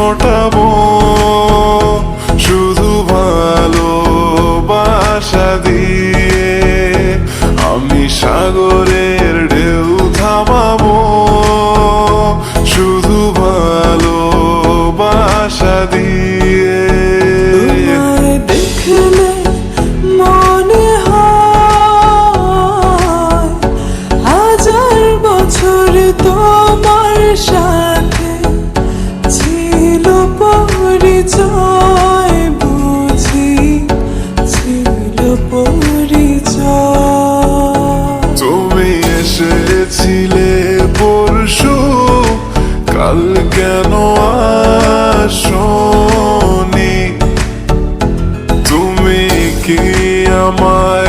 ফোটাবো শুধু ভালোবাসা দিয়ে। আমি সাগরের ঢেউ থামাবো শুধু ভালোবাসা দিয়ে। তোমায় দেখলে মনে হয় হাজার বছর তোমার সাথে ছিল পরিচয়, বুঝি ছিল পরিচয়। তুমি এসেছিলে পরশু, কাল কেন আসোনি? তুমি কি আমার